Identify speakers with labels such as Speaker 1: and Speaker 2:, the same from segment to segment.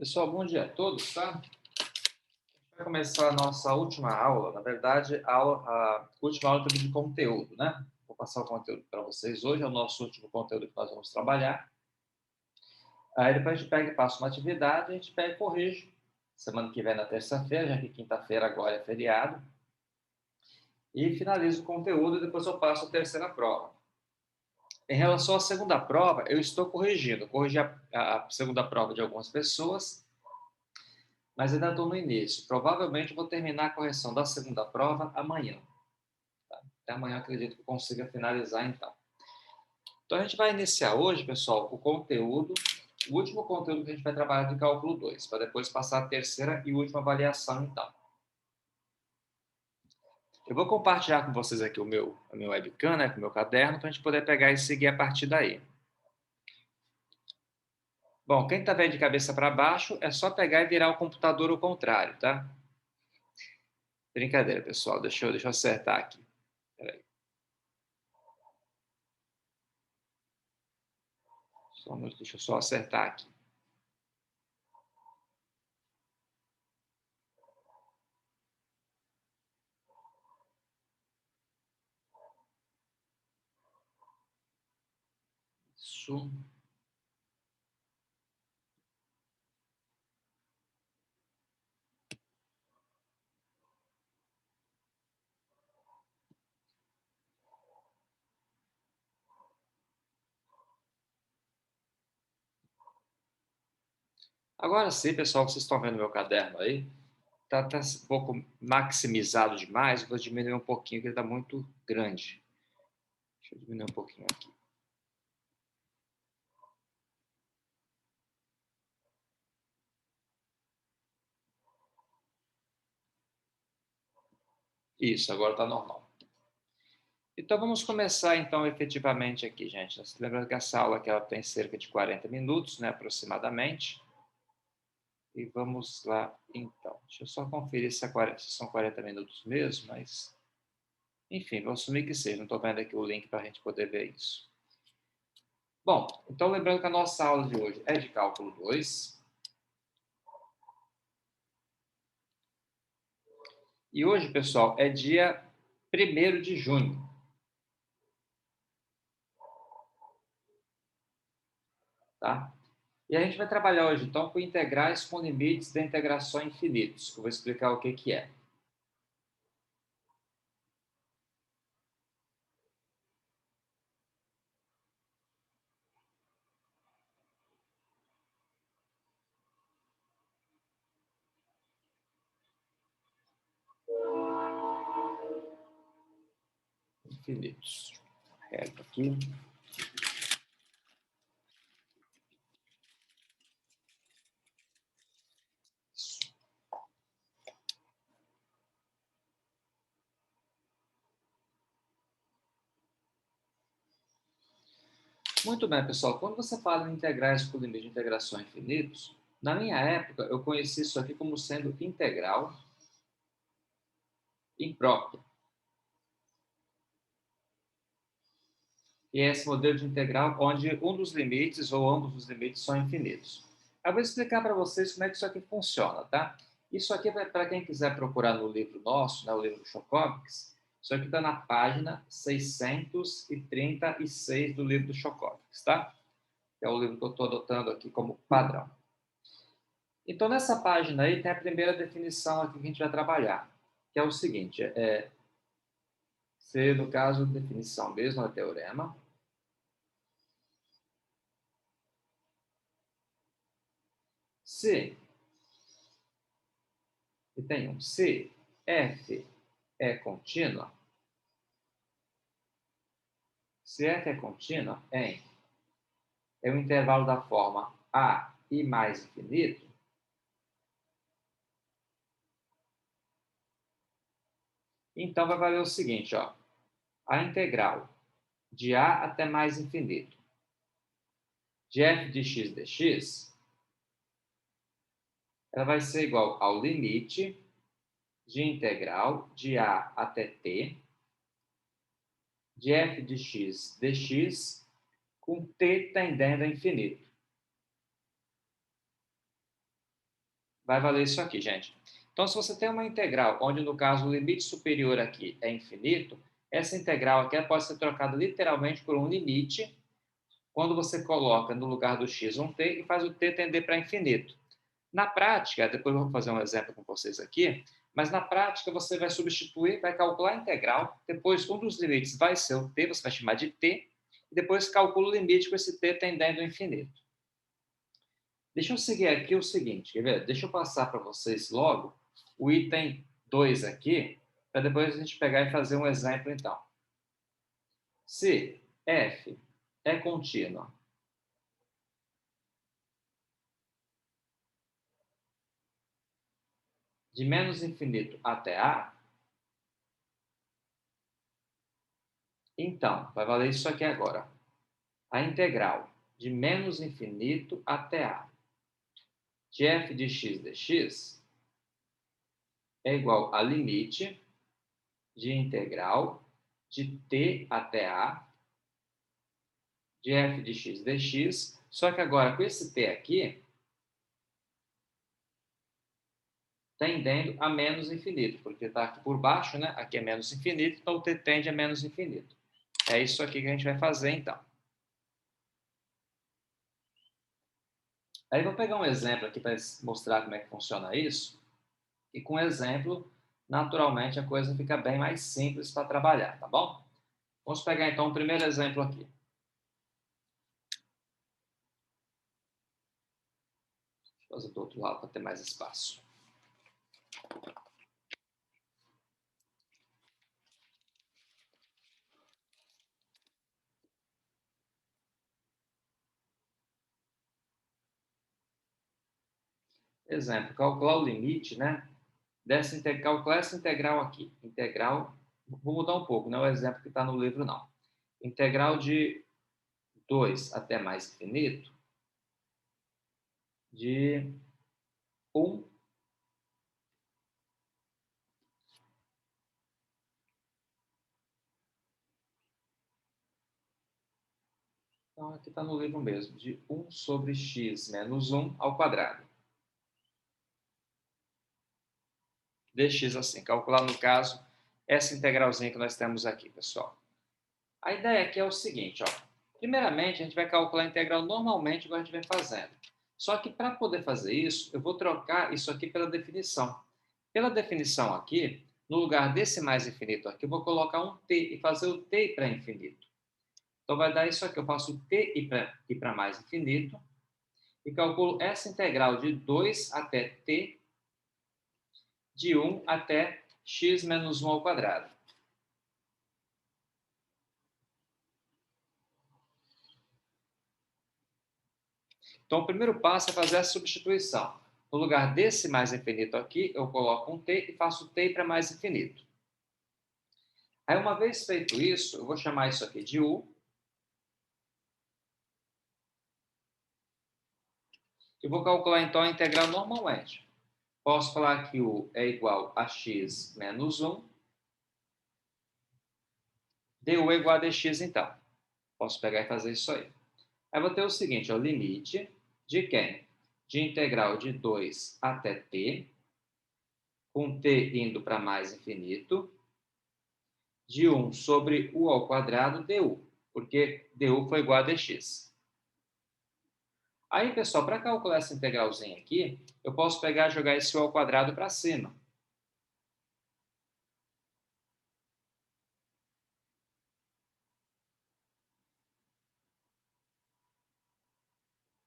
Speaker 1: Pessoal, bom dia a todos, tá? A gente vai começar a nossa última aula, na verdade, a última aula também de conteúdo, né? Vou passar o conteúdo para vocês hoje, é o nosso último conteúdo que nós vamos trabalhar. Aí depois a gente pega e passa uma atividade, a gente pega e corrige. Semana que vem, na terça-feira, já que quinta-feira agora é feriado. E finalizo o conteúdo e depois eu passo a terceira prova. Em relação à segunda prova, eu estou corrigindo. Corrigi a segunda prova de algumas pessoas, mas ainda estou no início. Provavelmente vou terminar a correção da segunda prova amanhã. Até amanhã acredito que eu consiga finalizar então. Então a gente vai iniciar hoje, pessoal, o conteúdo, o último conteúdo que a gente vai trabalhar de cálculo 2, para depois passar a terceira e última avaliação então. Eu vou compartilhar com vocês aqui a minha webcam, né, com o meu caderno, para a gente poder pegar e seguir a partir daí. Bom, quem está vendo de cabeça para baixo, é só pegar e virar o computador ao contrário, tá? Brincadeira, pessoal, deixa eu acertar aqui. Peraí. Deixa eu só acertar aqui. Isso. Agora sim, pessoal, vocês estão vendo meu caderno aí? Tá um pouco maximizado demais, vou diminuir um pouquinho, porque ele está muito grande. Deixa eu diminuir um pouquinho aqui. Isso, agora está normal. Então vamos começar então efetivamente aqui, gente. Lembrando que essa aula aqui ela tem cerca de 40 minutos, né, aproximadamente. E vamos lá então. Deixa eu só conferir se são 40 minutos mesmo, mas enfim, vou assumir que seja. Não estou vendo aqui o link para a gente poder ver isso. Bom, então lembrando que a nossa aula de hoje é de cálculo 2. E hoje, pessoal, é dia 1º de junho. Tá? E a gente vai trabalhar hoje, então, com integrais com limites da integração infinitos, que eu vou explicar o que, que é. Infinitos. Reto aqui. Muito bem, pessoal. Quando você fala em integrais com limites de integração infinitos, na minha época, eu conheci isso aqui como sendo integral imprópria. E é esse modelo de integral onde um dos limites ou ambos os limites são infinitos. Eu vou explicar para vocês como é que isso aqui funciona, tá? Isso aqui, para quem quiser procurar no livro nosso, né, o livro Chocovics, isso aqui está na página 636 do livro do Chocovics, tá? Que é o livro que eu estou adotando aqui como padrão. Então, nessa página aí tem a primeira definição aqui que a gente vai trabalhar, que é o seguinte, no caso, definição mesmo, é teorema. Se, e tem se f é contínua, se f é contínua é um intervalo da forma a e mais infinito, então vai valer o seguinte, ó, a integral de a até mais infinito de f de x dx, ela vai ser igual ao limite de integral de a até t de f de x dx com t tendendo a infinito. vai valer isso aqui, gente. Então, se você tem uma integral, onde no caso o limite superior aqui é infinito, essa integral aqui pode ser trocada literalmente por um limite, quando você coloca no lugar do x um t e faz o t tender para infinito. Na prática, depois eu vou fazer um exemplo com vocês aqui, mas na prática você vai substituir, vai calcular a integral, depois um dos limites vai ser o t, você vai chamar de t, e depois calcula o limite com esse t tendendo ao infinito. Deixa eu seguir aqui o seguinte, quer ver? Deixa eu passar para vocês logo o item 2 aqui, para depois a gente pegar e fazer um exemplo então. Se f é contínua de menos infinito até a, então, vai valer isso aqui agora. A integral de menos infinito até a de f de x dx é igual a limite de integral de t até a de f de x dx, só que agora com esse t aqui, tendendo a menos infinito, porque está aqui por baixo, né? Aqui é menos infinito, então o t tende a menos infinito. É isso aqui que a gente vai fazer, então. Aí vou pegar um exemplo aqui para mostrar como é que funciona isso. E com exemplo, naturalmente, a coisa fica bem mais simples para trabalhar, tá bom? Vamos pegar, então, o primeiro exemplo aqui. Deixa eu fazer do outro lado para ter mais espaço. Exemplo, calcular o limite, né? Calcular essa integral aqui. Integral, vou mudar um pouco, não é o exemplo que está no livro, não. Integral de 2 até mais infinito, de 1. Então, aqui está no livro mesmo, de 1 sobre x menos 1 ao quadrado. Dx assim, calcular, no caso, essa integralzinha que nós temos aqui, pessoal. A ideia aqui é o seguinte, ó. Primeiramente, a gente vai calcular a integral normalmente, igual a gente vem fazendo. Só que para poder fazer isso, eu vou trocar isso aqui pela definição. Pela definição aqui, no lugar desse mais infinito aqui, eu vou colocar um t e fazer o t para infinito. Então, vai dar isso aqui. Eu faço t e para mais infinito e calculo essa integral de 2 até t, de 1 até x menos 1 ao quadrado. Então, o primeiro passo é fazer a substituição. No lugar desse mais infinito aqui, eu coloco um t e faço t para mais infinito. Aí, uma vez feito isso, eu vou chamar isso aqui de u. E vou calcular, então, a integral normalmente. Posso falar que u é igual a x menos 1. Du é igual a dx, então. Posso pegar e fazer isso aí. Aí, vou ter o seguinte, o limite de quem? De integral de 2 até t, com t indo para mais infinito, de 1 sobre u ao quadrado du, porque du foi igual a dx. Aí, pessoal, para calcular essa integralzinha aqui, eu posso pegar e jogar esse u ao quadrado para cima.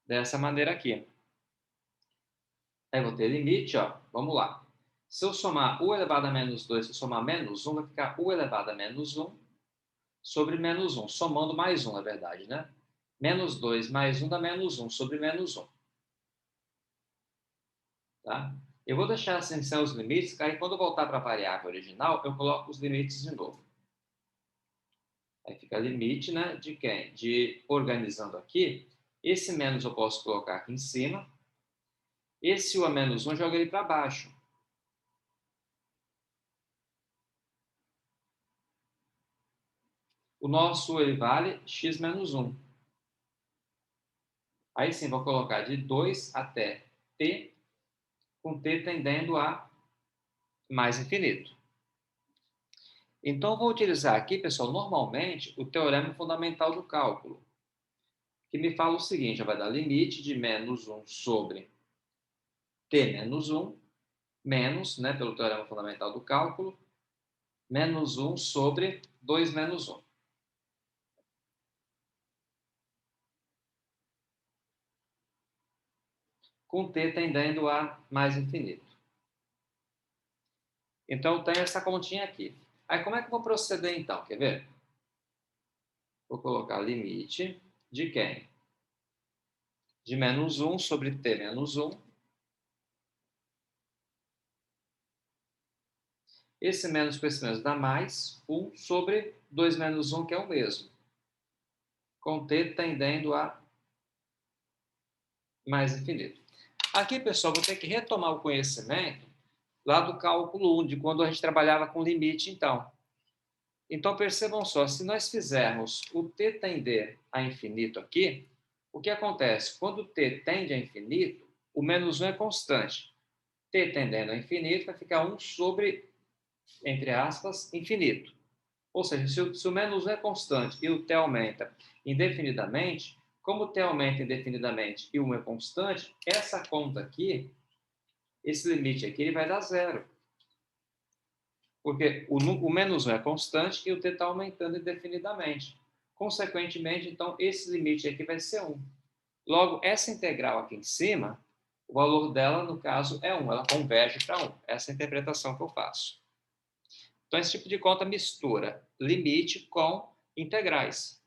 Speaker 1: Dessa maneira aqui. Aí vou ter limite, ó. Vamos lá. Se eu somar u elevado a menos 2, se eu somar menos 1, vai ficar u elevado a menos 1 sobre menos 1, somando mais 1, na verdade, né? Menos 2 mais 1 dá menos 1 sobre menos 1. Tá? Eu vou deixar assim sem os limites, aí quando eu voltar para a variável original, eu coloco os limites de novo. Aí fica limite, né, de quem? De, organizando aqui, esse menos eu posso colocar aqui em cima, esse u a menos 1 eu jogo ele para baixo. O nosso ele vale x menos 1. Aí sim, vou colocar de 2 até t, com t tendendo a mais infinito. Então, eu vou utilizar aqui, pessoal, normalmente, o teorema fundamental do cálculo, que me fala o seguinte, vai dar limite de menos 1 sobre t menos 1, menos, né, pelo teorema fundamental do cálculo, menos 1 sobre 2 menos 1. Com t tendendo a mais infinito. Então, eu tenho essa continha aqui. Aí, como é que eu vou proceder, então? Quer ver? Vou colocar limite de quem? De menos 1 sobre t menos 1. Esse menos com esse menos dá mais 1 sobre 2 menos 1, que é o mesmo. Com t tendendo a mais infinito. Aqui, pessoal, vou ter que retomar o conhecimento lá do cálculo 1, de quando a gente trabalhava com limite, então. Então, percebam só, se nós fizermos o t tender a infinito aqui, o que acontece? Quando t tende a infinito, o menos 1 é constante. T tendendo a infinito vai ficar 1 sobre, entre aspas, infinito. Ou seja, se o menos 1 é constante e o t aumenta indefinidamente, como o t aumenta indefinidamente e o 1 é constante, essa conta aqui, esse limite aqui, ele vai dar zero. Porque o menos 1 é constante e o t está aumentando indefinidamente. Consequentemente, então, esse limite aqui vai ser 1. Logo, essa integral aqui em cima, o valor dela, no caso, é 1. Ela converge para 1. Essa é a interpretação que eu faço. Então, esse tipo de conta mistura limite com integrais.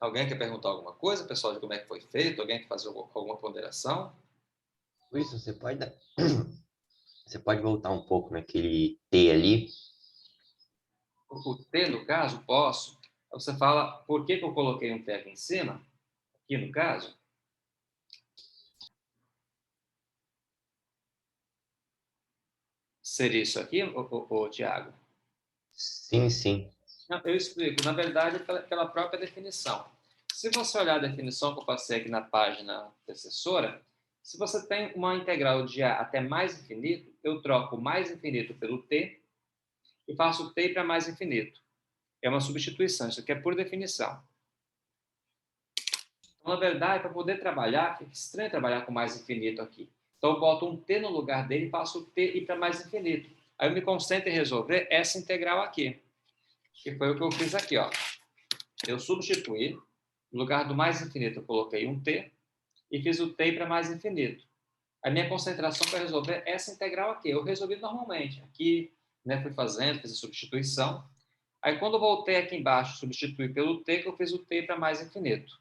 Speaker 1: Alguém quer perguntar alguma coisa, pessoal, de como é que foi feito? Alguém quer fazer alguma ponderação?
Speaker 2: Wilson, você pode voltar um pouco naquele T ali?
Speaker 1: O t, no caso, posso. Você fala, por que eu coloquei um t aqui em cima? Aqui, no caso. Seria isso aqui, Tiago?
Speaker 2: Sim, sim.
Speaker 1: Não, eu explico. Na verdade, pela própria definição. Se você olhar a definição que eu passei aqui na página antecessora, se você tem uma integral de a até mais infinito, eu troco mais infinito pelo t e faço t para mais infinito. É uma substituição, isso aqui é por definição. Então, na verdade, para poder trabalhar, fica estranho trabalhar com mais infinito aqui. Então, eu boto um t no lugar dele e faço o t ir para mais infinito. Aí eu me concentro em resolver essa integral aqui, que foi o que eu fiz aqui, ó. Eu substituí, no lugar do mais infinito, eu coloquei um t e fiz o t para mais infinito. A minha concentração para resolver essa integral aqui. Eu resolvi normalmente. Aqui, né, fui fazendo, fiz a substituição. Aí, quando eu voltei aqui embaixo, substituí pelo t, que eu fiz o t para mais infinito.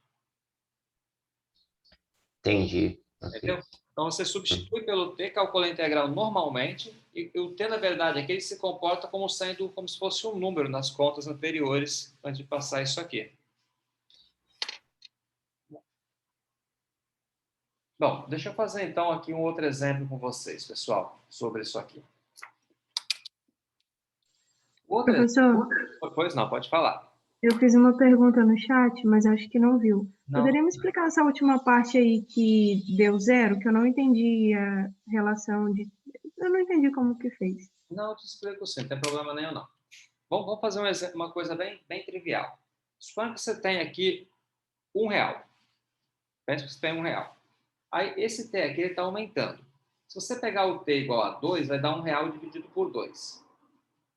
Speaker 2: Entendi.
Speaker 1: Entendeu?
Speaker 2: Ok.
Speaker 1: Então, você substitui pelo t, calcula a integral normalmente, e o t, na verdade, aqui ele se comporta como sendo como se fosse um número nas contas anteriores, antes de passar isso aqui. Bom, deixa eu fazer então aqui um outro exemplo com vocês, pessoal, sobre isso aqui. Outro
Speaker 3: Professor,
Speaker 1: exemplo, pois não, pode falar.
Speaker 3: eu fiz uma pergunta no chat, mas acho que não viu.
Speaker 1: Não,
Speaker 3: Poderia me explicar essa última parte aí que deu zero, que eu não entendi a relação de... Eu não entendi como que fez.
Speaker 1: não, eu te explico sim, não tem problema nenhum não. Vamos fazer uma coisa bem trivial. Suponha que você tem aqui R$1. Pensa que você tem R$1. Aí esse t aqui está aumentando. Se você pegar o t igual a 2, vai dar R$1 dividido por 2.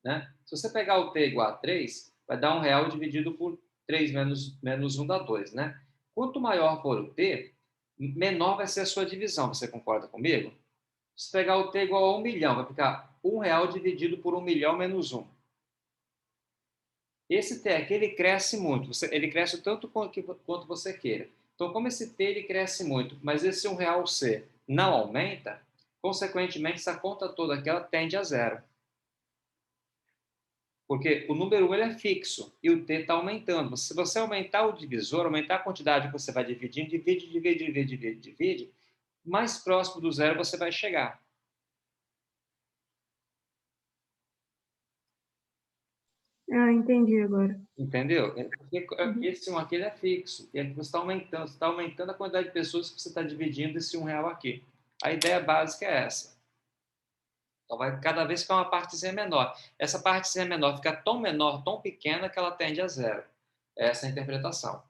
Speaker 1: Né? Se você pegar o t igual a 3, vai dar R$1 dividido por 3 menos 1 dá 2. Né? Quanto maior for o t, menor vai ser a sua divisão. Você concorda comigo? Se pegar o t igual a 1 milhão, vai ficar R$1 dividido por 1 milhão menos 1. Esse t aqui, ele cresce muito. Ele cresce tanto quanto você queira. Então, como esse t ele cresce muito, mas esse R$1C não aumenta, consequentemente, essa conta toda aqui ela tende a zero. Porque o número 1 ele é fixo e o t está aumentando. Se você aumentar o divisor, aumentar a quantidade que você vai dividindo, divide, mais próximo do zero você vai chegar.
Speaker 3: Ah, entendi agora.
Speaker 1: Entendeu? Porque
Speaker 3: Uhum.
Speaker 1: esse 1 aqui ele é fixo. E aqui você está aumentando a quantidade de pessoas que você está dividindo esse R$1 aqui. A ideia básica é essa. Então, vai cada vez ficar uma partezinha menor. Essa partezinha menor fica tão menor, tão pequena, que ela tende a zero. Essa é a interpretação.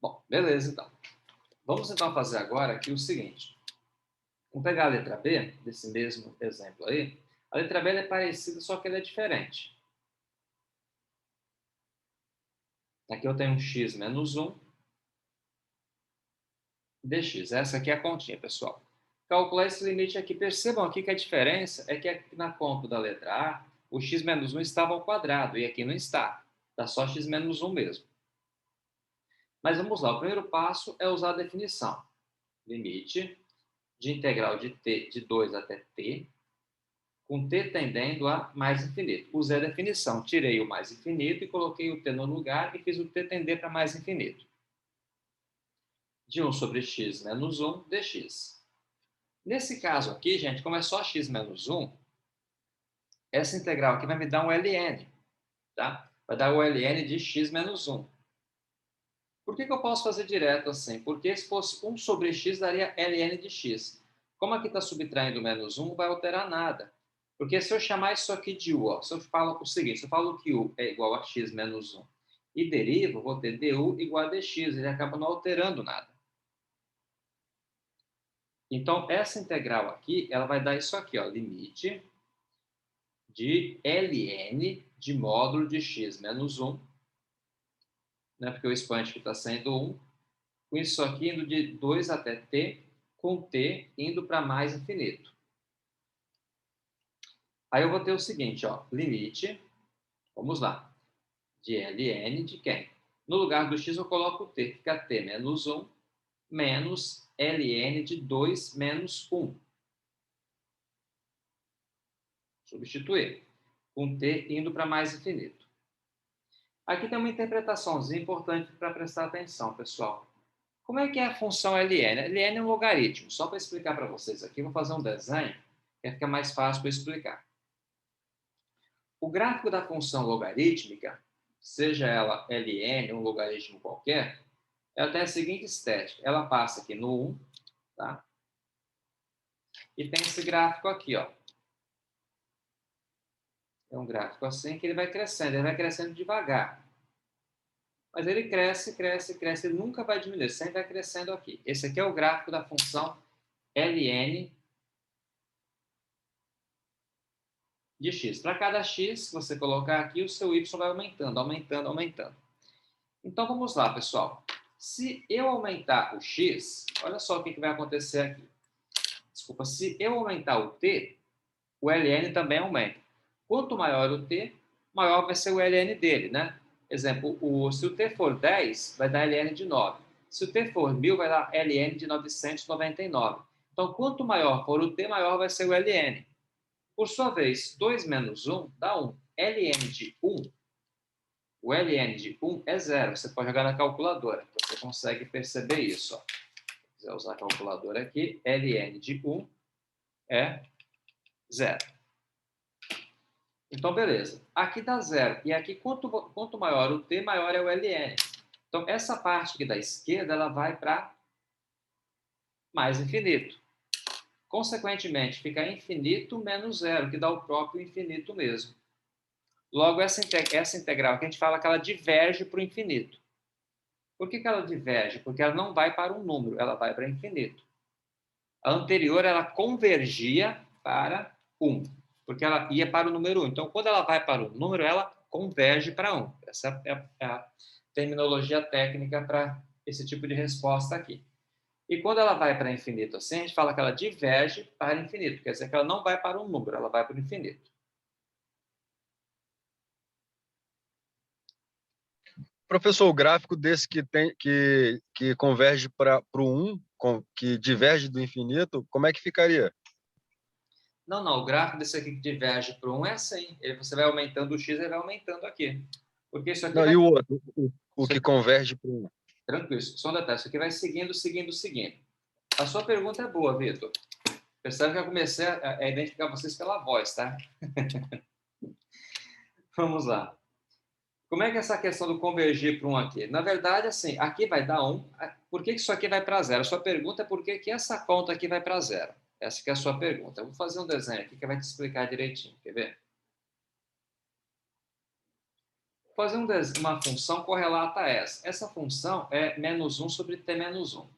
Speaker 1: Bom, beleza, então. Vamos, então, fazer agora aqui o seguinte. Vamos pegar a letra B, desse mesmo exemplo aí. A letra B é parecida, só que ela é diferente. Aqui eu tenho um x menos 1 dx. Essa aqui é a continha, pessoal. Calcular esse limite aqui. Percebam aqui que a diferença é que aqui na conta da letra A, o x menos 1 estava ao quadrado, e aqui não está. Está só x menos 1 mesmo. Mas vamos lá, o primeiro passo é usar a definição. Limite de integral de t de 2 até t, com t tendendo a mais infinito. Usei a definição, tirei o mais infinito e coloquei o t no lugar e fiz o t tender para mais infinito. De 1 sobre x menos 1 dx. Nesse caso aqui, gente, como é só x menos 1, essa integral aqui vai me dar um ln, tá? Vai dar o ln de x menos 1. Por que eu posso fazer direto assim? Porque se fosse 1 sobre x, daria ln de x. Como aqui está subtraindo menos 1, não vai alterar nada. Porque se eu chamar isso aqui de u, ó, se eu falo o seguinte, se eu falo que u é igual a x menos 1 e derivo, vou ter du igual a dx, ele acaba não alterando nada. Então, essa integral aqui, ela vai dar isso aqui, ó, limite de ln de módulo de x menos 1, né, porque o expoente aqui está sendo 1, com isso aqui indo de 2 até t, com t indo para mais infinito. Aí eu vou ter o seguinte, ó, limite, vamos lá, de ln de quem? No lugar do x eu coloco o t, fica t menos 1 menos ln de 2 menos 1. Substituir, com t indo para mais infinito. Aqui tem uma interpretaçãozinha importante para prestar atenção, pessoal. Como é que é a função ln? Ln é um logaritmo. Só para explicar para vocês aqui, vou fazer um desenho, que fica mais fácil para explicar. O gráfico da função logarítmica, seja ela ln, um logaritmo qualquer, ela tem a seguinte estética. Ela passa aqui no 1, tá? E tem esse gráfico aqui, ó. É um gráfico assim que ele vai crescendo devagar. Mas ele cresce, cresce, cresce, ele nunca vai diminuir, sempre vai crescendo aqui. Esse aqui é o gráfico da função ln de x. Para cada x, você colocar aqui, o seu y vai aumentando, aumentando, aumentando. Então, vamos lá, pessoal. Se eu aumentar o x, olha só o que vai acontecer aqui. Desculpa, se eu aumentar o t, o ln também aumenta. Quanto maior o t, maior vai ser o ln dele, né? Exemplo, se o t for 10, vai dar ln de 9. Se o t for 1000, vai dar ln de 999. Então, quanto maior for o t, maior vai ser o ln. Por sua vez, 2 menos 1 dá 1. ln de 1, o ln de 1 é 0. Você pode jogar na calculadora, você consegue perceber isso. Ó. Se quiser usar a calculadora aqui, ln de 1 é 0. Então, beleza. Aqui dá 0. E aqui, quanto maior o t, maior é o ln. Então, essa parte aqui da esquerda, ela vai para mais infinito. Consequentemente, fica infinito menos 0, que dá o próprio infinito mesmo. Logo, essa integral que a gente fala que ela diverge para o infinito. Por que ela diverge? Porque ela não vai para um número, ela vai para infinito. A anterior, ela convergia para 1, porque ela ia para o número 1. Então, quando ela vai para o número, ela converge para 1. Essa é a terminologia técnica para esse tipo de resposta aqui. E quando ela vai para infinito assim, a gente fala que ela diverge para infinito. Quer dizer que ela não vai para um número, ela vai para o infinito.
Speaker 4: Professor, o gráfico desse que converge para o 1, que diverge do infinito, como é que ficaria?
Speaker 1: Não, o gráfico desse aqui que diverge para 1 é assim. Você vai aumentando o x e vai aumentando aqui. Porque isso aqui
Speaker 4: Não,
Speaker 1: vai...
Speaker 4: e o outro, o que converge para o 1?
Speaker 1: Tranquilo, só um detalhe. Isso aqui vai seguindo, seguindo, seguindo. A sua pergunta é boa, Vitor. Percebe que eu comecei a identificar vocês pela voz, tá? Vamos lá. Como é que é essa questão do convergir para 1 aqui? Na verdade, assim, aqui vai dar 1. Por que isso aqui vai para 0? A sua pergunta é por que essa conta aqui vai para 0? Essa que é a sua pergunta. Eu vou fazer um desenho aqui que vai te explicar direitinho. Quer ver? Vou fazer uma função correlata a essa. Essa função é menos 1 sobre t menos 1.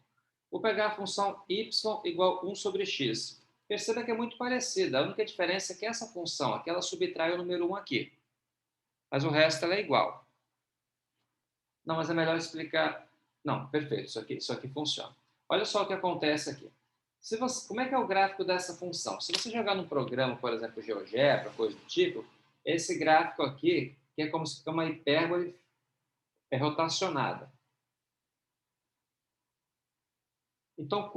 Speaker 1: Vou pegar a função y igual 1 sobre x. Perceba que é muito parecida. A única diferença é que essa função aqui, ela subtrai o número 1 aqui. Mas o resto ela é igual. Não, mas é melhor explicar. Não, perfeito, isso aqui funciona. Olha só o que acontece aqui. Como é que é o gráfico dessa função? Se você jogar num programa, por exemplo, GeoGebra, coisa do tipo, esse gráfico aqui, que é como se fosse uma hipérbole rotacionada. Então,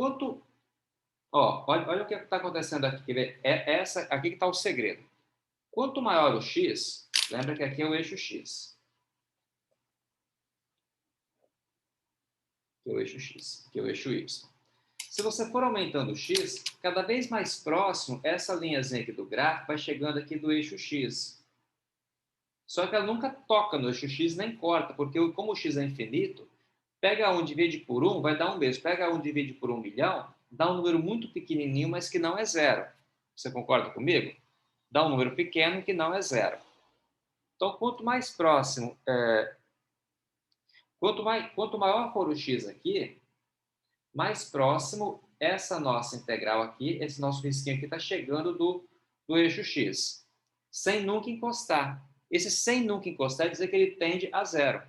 Speaker 1: olha o que está acontecendo aqui. Quer ver? É essa aqui que está o segredo. Quanto maior o x, lembra que aqui é o eixo x. Aqui é o eixo x, aqui é o eixo y. Se você for aumentando o x, cada vez mais próximo, essa linhazinha aqui do gráfico vai chegando aqui do eixo x. Só que ela nunca toca no eixo x nem corta, porque como o x é infinito, pega 1, divide por 1, vai dar 1 mesmo. Pega 1, divide por 1 milhão, dá um número muito pequenininho, mas que não é zero. Você concorda comigo? Dá um número pequeno que não é zero. Então, quanto mais próximo, quanto maior for o x aqui, mais próximo essa nossa integral aqui, esse nosso risquinho aqui está chegando do eixo x, sem nunca encostar. Esse sem nunca encostar quer dizer que ele tende a zero.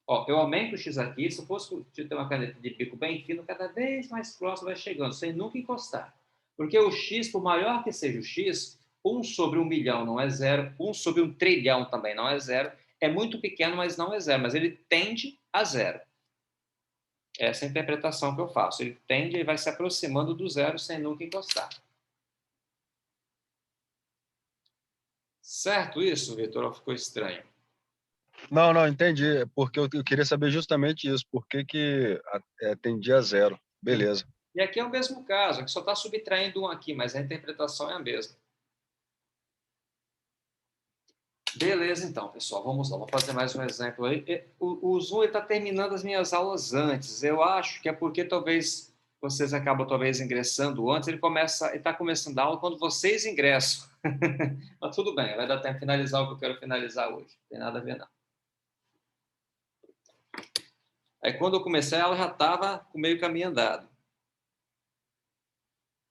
Speaker 1: Ó, eu aumento o x aqui, se eu fosse ter uma caneta de bico bem fino, cada vez mais próximo vai chegando, sem nunca encostar. Porque o x, por maior que seja o x, 1 sobre 1 milhão não é zero, 1 sobre 1 trilhão também não é zero, é muito pequeno, mas não é zero, mas ele tende a zero. Essa é a interpretação que eu faço. Ele tende e vai se aproximando do zero sem nunca encostar. Certo isso, Vitor? Ou ficou estranho?
Speaker 4: Não, entendi. Porque eu queria saber justamente isso. Por que tendia a zero? Beleza.
Speaker 1: E aqui é o mesmo caso, aqui só está subtraindo 1 aqui, mas a interpretação é a mesma. Beleza, então, pessoal. Vamos lá, vou fazer mais um exemplo aí. O Zoom está terminando as minhas aulas antes. Eu acho que é porque talvez vocês acabam ingressando antes. Ele está começando a aula quando vocês ingressam. Mas tudo bem, vai dar tempo de finalizar o que eu quero finalizar hoje. Não tem nada a ver, não. Aí, quando eu comecei, ela já estava com meio caminho andado.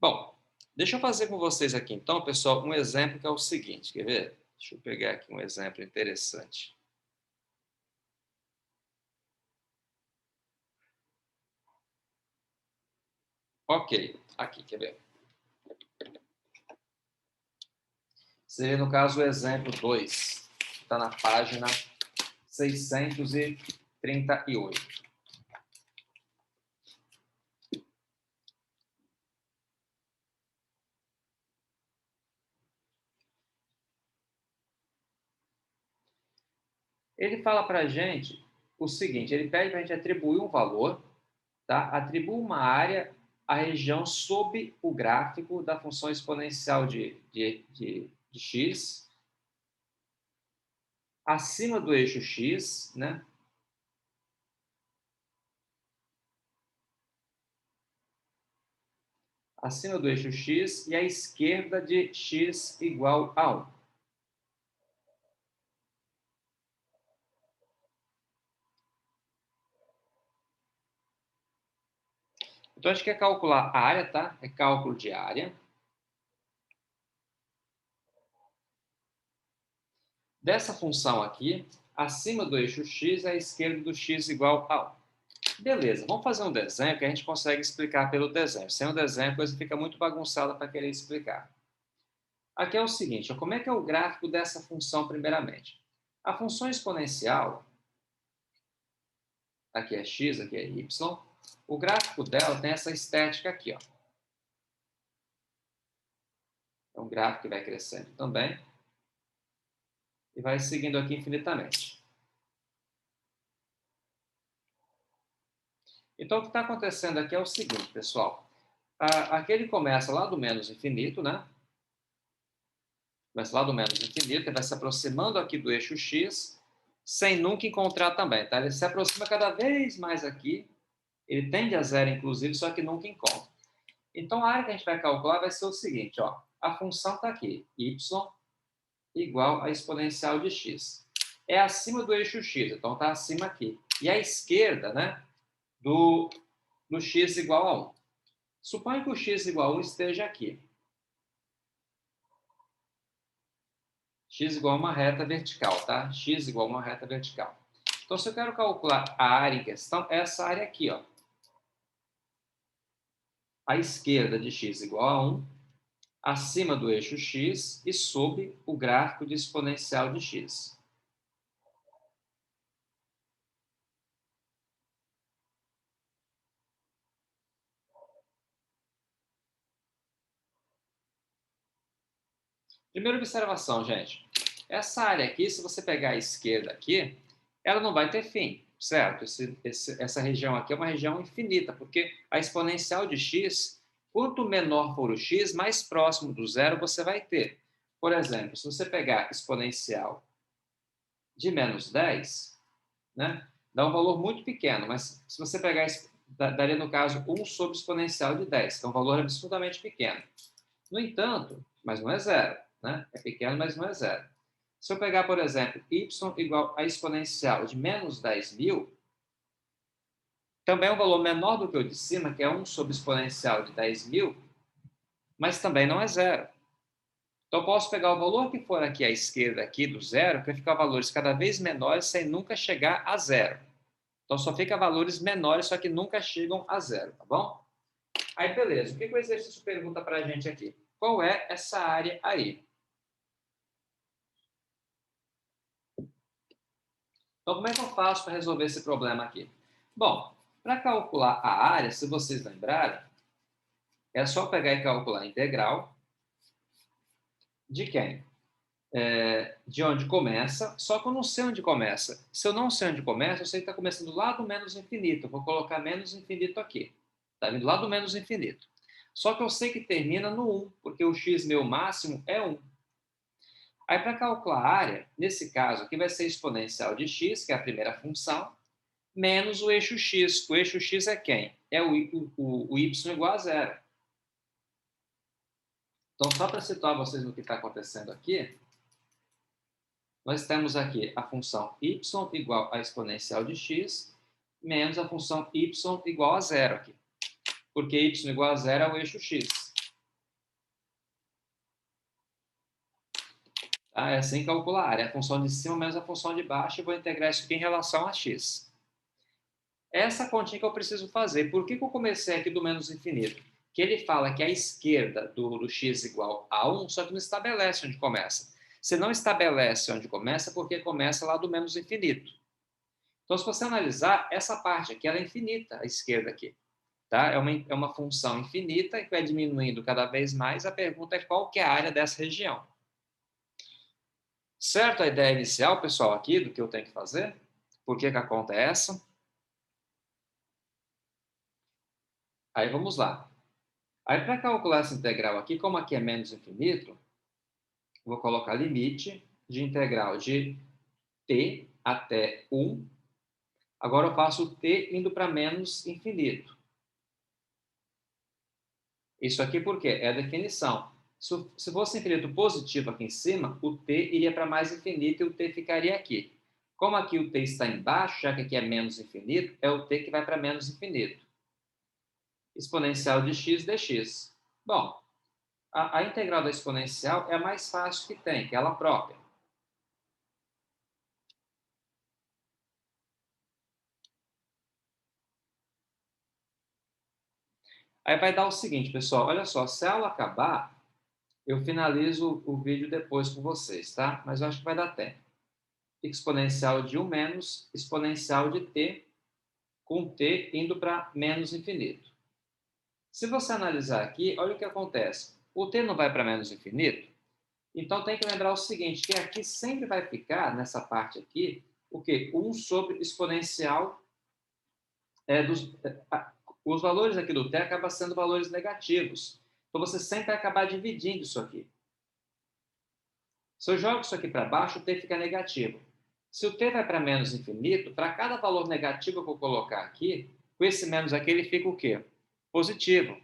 Speaker 1: Bom, deixa eu fazer com vocês aqui, então, pessoal, um exemplo que é o seguinte. Quer ver? Deixa eu pegar aqui um exemplo interessante. Ok, aqui, quer ver? Seria, no caso, o exemplo 2, que está na página 638. Ele fala para a gente o seguinte, ele pede para a gente atribuir um valor, tá? Atribua uma área à região sob o gráfico da função exponencial de x, acima do eixo x, né? Acima do eixo x e à esquerda de x igual a 1. Então, a gente quer calcular a área, tá? É cálculo de área. Dessa função aqui, acima do eixo x, à esquerda do x igual a 1. Beleza, vamos fazer um desenho que a gente consegue explicar pelo desenho. Sem o desenho, a coisa fica muito bagunçada para querer explicar. Aqui é o seguinte, como é que é o gráfico dessa função primeiramente? A função exponencial, aqui é x, aqui é y, o gráfico dela tem essa estética aqui, ó. É um gráfico que vai crescendo também e vai seguindo aqui infinitamente. Então, o que está acontecendo aqui é o seguinte, pessoal. Aquele começa lá do menos infinito, né? Começa lá do menos infinito, ele vai se aproximando aqui do eixo x, sem nunca encontrar também, tá? Ele se aproxima cada vez mais aqui, ele tende a zero, inclusive, só que nunca encontra. Então, a área que a gente vai calcular vai ser o seguinte, ó. A função está aqui, y igual a exponencial de x. É acima do eixo x, então está acima aqui. E à esquerda, né, do x igual a 1. Suponha que o x igual a 1 esteja aqui. X igual a uma reta vertical, tá? X igual a uma reta vertical. Então, se eu quero calcular a área em questão, é essa área aqui, ó. À esquerda de x igual a 1, acima do eixo x e sob o gráfico de exponencial de x. Primeira observação, gente. Essa área aqui, se você pegar a esquerda aqui, ela não vai ter fim, certo? Essa região aqui é uma região infinita, porque a exponencial de x, quanto menor for o x, mais próximo do zero você vai ter. Por exemplo, se você pegar exponencial de menos 10, né, dá um valor muito pequeno, mas se você pegar, daria no caso 1 sobre exponencial de 10, que é um valor absolutamente pequeno. No entanto, mas não é zero, né? É pequeno, mas não é zero. Se eu pegar, por exemplo, y igual a exponencial de menos 10.000, também é um valor menor do que o de cima, que é 1 sobre exponencial de 10.000, mas também não é zero. Então, eu posso pegar o valor que for aqui à esquerda, aqui do zero, para ficar valores cada vez menores sem nunca chegar a zero. Então, só fica valores menores, só que nunca chegam a zero, tá bom? Aí, beleza. O que o exercício pergunta para a gente aqui? Qual é essa área aí? Então, como é que eu faço para resolver esse problema aqui? Bom, para calcular a área, se vocês lembrarem, é só pegar e calcular a integral de quem? De onde começa, só que eu não sei onde começa. Se eu não sei onde começa, eu sei que está começando lá do menos infinito. Eu vou colocar menos infinito aqui. Está vindo lá do menos infinito. Só que eu sei que termina no 1, porque o x meu máximo é 1. Aí, para calcular a área, nesse caso aqui vai ser exponencial de x, que é a primeira função, menos o eixo x. O eixo x é quem? É o y igual a zero. Então, só para situar vocês no que está acontecendo aqui, nós temos aqui a função y igual a exponencial de x, menos a função y igual a zero aqui. Porque y igual a zero é o eixo x. Tá? É assim que calcula a área. A função de cima menos a função de baixo, e vou integrar isso aqui em relação a x. Essa continha que eu preciso fazer. Por que eu comecei aqui do menos infinito? Que ele fala que a esquerda do x igual a 1, só que não estabelece onde começa. Se não estabelece onde começa, porque começa lá do menos infinito. Então, se você analisar, essa parte aqui ela é infinita, a esquerda aqui. Tá? É uma função infinita que vai diminuindo cada vez mais. A pergunta é qual que é a área dessa região. Certo a ideia inicial, pessoal, aqui, do que eu tenho que fazer? Por que a conta é essa? Aí vamos lá. Aí, para calcular essa integral aqui, como aqui é menos infinito, vou colocar limite de integral de t até 1. Agora eu faço o t indo para menos infinito. Isso aqui por quê? É a definição. Se fosse infinito positivo aqui em cima, o t iria para mais infinito e o t ficaria aqui. Como aqui o t está embaixo, já que aqui é menos infinito, é o t que vai para menos infinito. Exponencial de x dx. Bom, a integral da exponencial é a mais fácil que tem, que é ela própria. Aí vai dar o seguinte, pessoal, olha só, se a aula acabar, eu finalizo o vídeo depois com vocês, tá? Mas eu acho que vai dar tempo. Exponencial de 1 menos exponencial de t, com t indo para menos infinito. Se você analisar aqui, olha o que acontece. O t não vai para menos infinito? Então tem que lembrar o seguinte, que aqui sempre vai ficar, nessa parte aqui, o quê? 1 sobre exponencial os valores aqui do t acabam sendo valores negativos. Então, você sempre vai acabar dividindo isso aqui. Se eu jogo isso aqui para baixo, o t fica negativo. Se o t vai para menos infinito, para cada valor negativo que eu colocar aqui, com esse menos aqui, ele fica o quê? Positivo.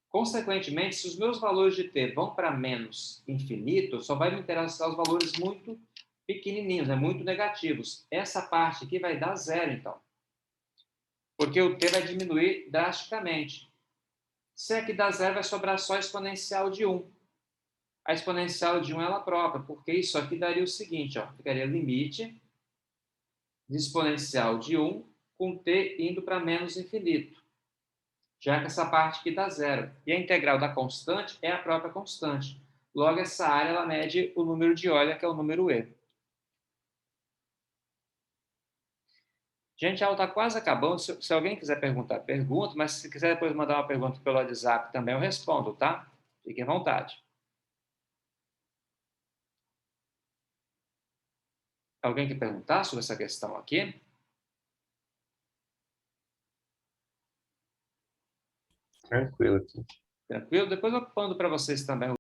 Speaker 1: Consequentemente, se os meus valores de t vão para menos infinito, só vai me interessar os valores muito pequenininhos, muito negativos. Essa parte aqui vai dar zero, então. Porque o t vai diminuir drasticamente. Se aqui dá zero, vai sobrar só a exponencial de 1. A exponencial de 1 é ela própria, porque isso aqui daria o seguinte, ó, ficaria limite de exponencial de 1 com t indo para menos infinito, já que essa parte aqui dá zero. E a integral da constante é a própria constante. Logo, essa área ela mede o número de Euler, que é o número e. Gente, a aula está quase acabando. Se alguém quiser perguntar, pergunta, mas se quiser depois mandar uma pergunta pelo WhatsApp também, eu respondo, tá? Fiquem à vontade. Alguém quer perguntar sobre essa questão aqui?
Speaker 2: Tranquilo aqui.
Speaker 1: Tranquilo? Depois eu mando para vocês também